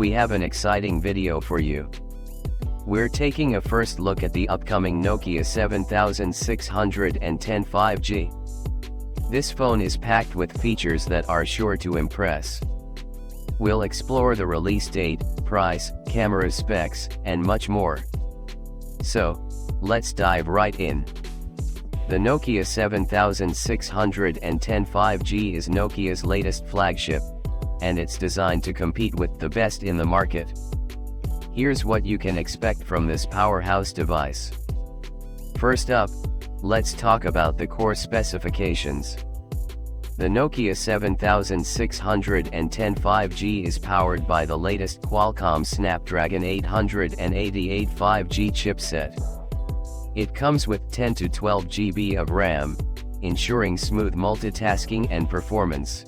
we have an exciting video for you. We're taking a first look at the upcoming Nokia 7610 5G. This phone is packed with features that are sure to impress. We'll explore the release date, price, camera specs, and much more. So, let's dive right in. The Nokia 7610 5G is Nokia's latest flagship, and it's designed to compete with the best in the market. Here's what you can expect from this powerhouse device. First up, let's talk about the core specifications. The Nokia 7610 5G is powered by the latest Qualcomm Snapdragon 888 5G chipset. It comes with 10 to 12 GB of RAM, ensuring smooth multitasking and performance.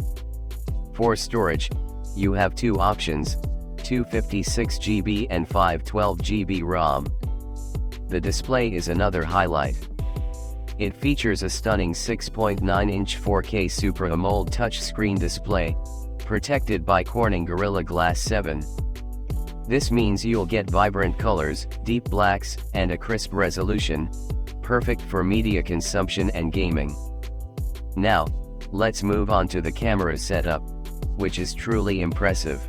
For storage, you have two options, 256 GB and 512 GB ROM. The display is another highlight. It features a stunning 6.9-inch 4K Super AMOLED touchscreen display, protected by Corning Gorilla Glass 7. This means you'll get vibrant colors, deep blacks, and a crisp resolution, perfect for media consumption and gaming. Now, let's move on to the camera setup, which is truly impressive.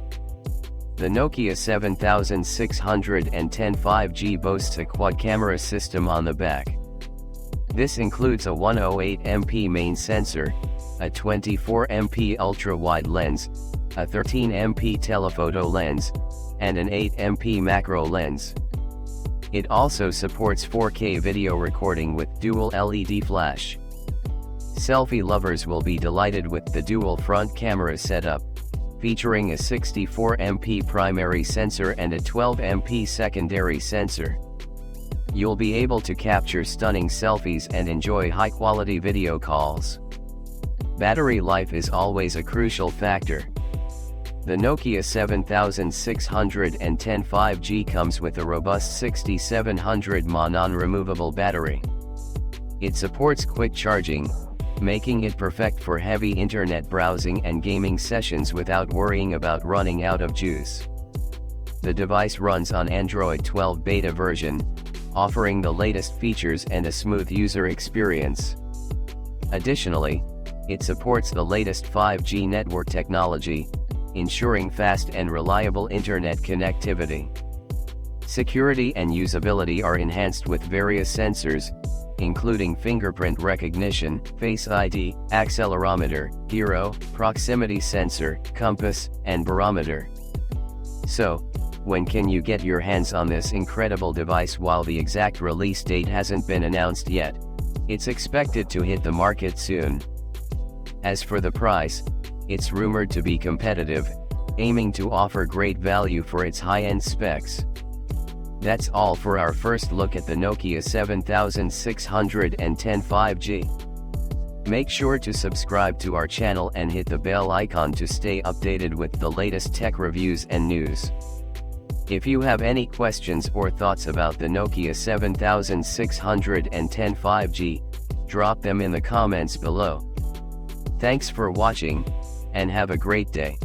The Nokia 7610 5G boasts a quad-camera system on the back. This includes a 108MP main sensor, a 24MP ultra-wide lens, a 13MP telephoto lens, and an 8MP macro lens. It also supports 4K video recording with dual LED flash. Selfie lovers will be delighted with the dual front camera setup, featuring a 64MP primary sensor and a 12MP secondary sensor. You'll be able to capture stunning selfies and enjoy high-quality video calls. Battery life is always a crucial factor. The Nokia 7610 5G comes with a robust 6700 mAh non-removable battery. It supports quick charging, making it perfect for heavy internet browsing and gaming sessions without worrying about running out of juice. The device runs on Android 12 beta version, offering the latest features and a smooth user experience. Additionally, it supports the latest 5G network technology, ensuring fast and reliable internet connectivity. Security and usability are enhanced with various sensors, including fingerprint recognition, Face ID, accelerometer, gyro, proximity sensor, compass, and barometer. So, when can you get your hands on this incredible device? While the exact release date hasn't been announced yet, it's expected to hit the market soon. As for the price, it's rumored to be competitive, aiming to offer great value for its high-end specs. That's all for our first look at the Nokia 7610 5G. Make sure to subscribe to our channel and hit the bell icon to stay updated with the latest tech reviews and news. If you have any questions or thoughts about the Nokia 7610 5G, drop them in the comments below. Thanks for watching, and have a great day.